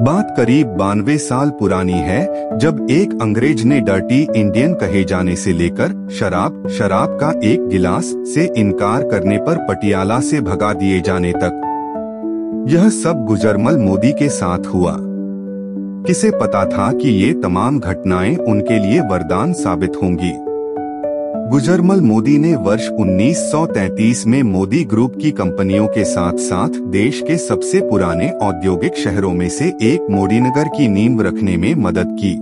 बात करीब 92 साल पुरानी है, जब एक अंग्रेज ने डर्टी इंडियन कहे जाने से लेकर शराब का एक गिलास से इनकार करने पर पटियाला से भगा दिए जाने तक, यह सब गुजरमल मोदी के साथ हुआ। किसे पता था कि ये तमाम घटनाएं उनके लिए वरदान साबित होंगी। गुजरमल मोदी ने वर्ष 1933 में मोदी ग्रुप की कंपनियों के साथ साथ देश के सबसे पुराने औद्योगिक शहरों में से एक मोदीनगर की नींव रखने में मदद की।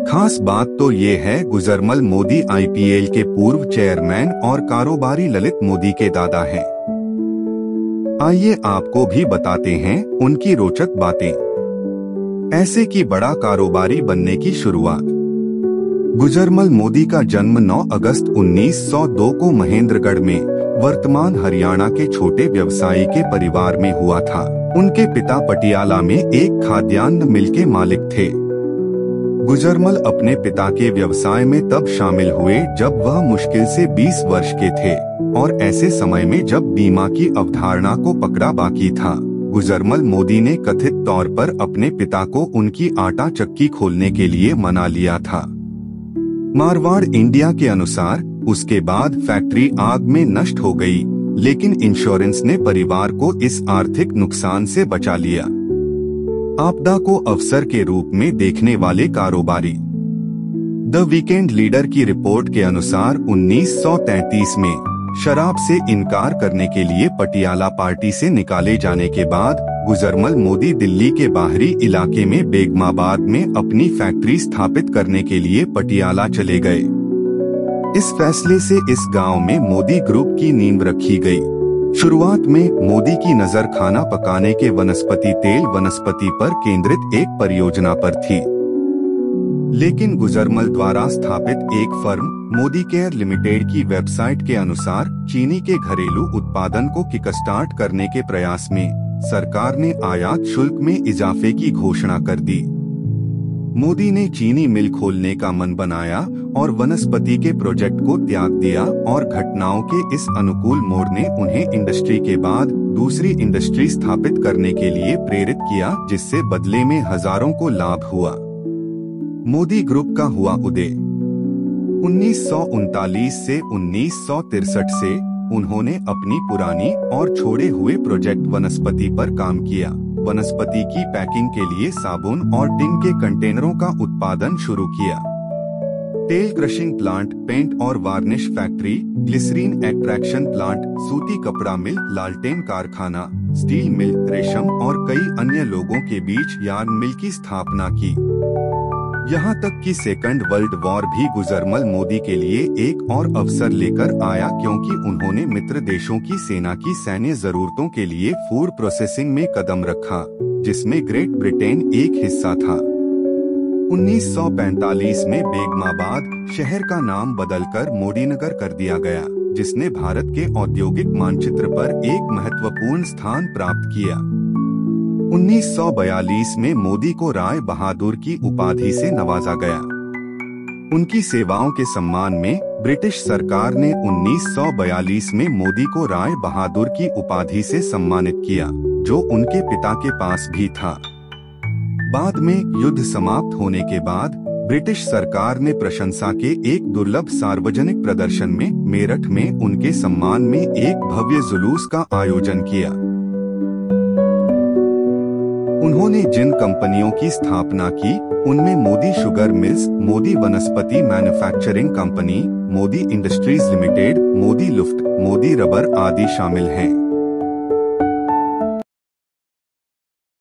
खास बात तो ये है, गुजरमल मोदी आईपीएल के पूर्व चेयरमैन और कारोबारी ललित मोदी के दादा हैं। आइए आपको भी बताते हैं उनकी रोचक बातें। ऐसे की बड़ा कारोबारी बनने की शुरुआत। गुजरमल मोदी का जन्म 9 अगस्त 1902 को महेंद्रगढ़ में वर्तमान हरियाणा के छोटे व्यवसायी के परिवार में हुआ था। उनके पिता पटियाला में एक खाद्यान्न मिल के मालिक थे। गुजरमल अपने पिता के व्यवसाय में तब शामिल हुए जब वह मुश्किल से 20 वर्ष के थे और ऐसे समय में जब बीमा की अवधारणा को पकड़ा बाकी था। गुजरमल मोदी ने कथित तौर पर अपने पिता को उनकी आटा चक्की खोलने के लिए मना लिया था। मारवाड़ इंडिया के अनुसार उसके बाद फैक्ट्री आग में नष्ट हो गई, लेकिन इंश्योरेंस ने परिवार को इस आर्थिक नुकसान से बचा लिया। आपदा को अवसर के रूप में देखने वाले कारोबारी। द वीकेंड लीडर की रिपोर्ट के अनुसार 1933 में शराब से इनकार करने के लिए पटियाला पार्टी से निकाले जाने के बाद गुजरमल मोदी दिल्ली के बाहरी इलाके में बेगमाबाद में अपनी फैक्ट्री स्थापित करने के लिए पटियाला चले गए। इस फैसले से इस गांव में मोदी ग्रुप की नींव रखी गई। शुरुआत में मोदी की नजर खाना पकाने के वनस्पति तेल पर केंद्रित एक परियोजना पर थी, लेकिन गुजरमल द्वारा स्थापित एक फर्म मोदी केयर लिमिटेड की वेबसाइट के अनुसार चीनी के घरेलू उत्पादन को किकस्टार्ट करने के प्रयास में सरकार ने आयात शुल्क में इजाफे की घोषणा कर दी। मोदी ने चीनी मिल खोलने का मन बनाया और वनस्पति के प्रोजेक्ट को त्याग दिया और घटनाओं के इस अनुकूल मोड़ ने उन्हें इंडस्ट्री के बाद दूसरी इंडस्ट्री स्थापित करने के लिए प्रेरित किया, जिससे बदले में हजारों को लाभ हुआ। मोदी ग्रुप का हुआ उदय। 1939 से 1963 से उन्होंने अपनी पुरानी और छोड़े हुए प्रोजेक्ट वनस्पति पर काम किया। वनस्पति की पैकिंग के लिए साबुन और टिन के कंटेनरों का उत्पादन शुरू किया। तेल क्रशिंग प्लांट, पेंट और varnish factory, glycerine extraction plant, सूती कपड़ा मिल, लालटेन कारखाना, स्टील मिल, रेशम और कई अन्य लोगों के बीच यार्न मिल की स्थापना की। यहाँ तक कि सेकंड वर्ल्ड वॉर भी गुजरमल मोदी के लिए एक और अवसर लेकर आया, क्योंकि उन्होंने मित्र देशों की सेना की सैन्य जरूरतों के लिए फूड प्रोसेसिंग में कदम रखा, जिसमें ग्रेट ब्रिटेन एक हिस्सा था। 1945 में बेगमाबाद शहर का नाम बदलकर मोदीनगर कर दिया गया, जिसने भारत के औद्योगिक मानचित्र पर एक महत्वपूर्ण स्थान प्राप्त किया। 1942 में मोदी को राय बहादुर की उपाधि से नवाजा गया। उनकी सेवाओं के सम्मान में ब्रिटिश सरकार ने 1942 में मोदी को राय बहादुर की उपाधि से सम्मानित किया, जो उनके पिता के पास भी था। बाद में युद्ध समाप्त होने के बाद ब्रिटिश सरकार ने प्रशंसा के एक दुर्लभ सार्वजनिक प्रदर्शन में मेरठ में उनके सम्मान में एक भव्य जुलूस का आयोजन किया। उन्होंने जिन कंपनियों की स्थापना की उनमें मोदी शुगर मिल्स, मोदी वनस्पति manufacturing company, Modi industries limited, Modi लुफ्ट, Modi rubber आदि शामिल हैं।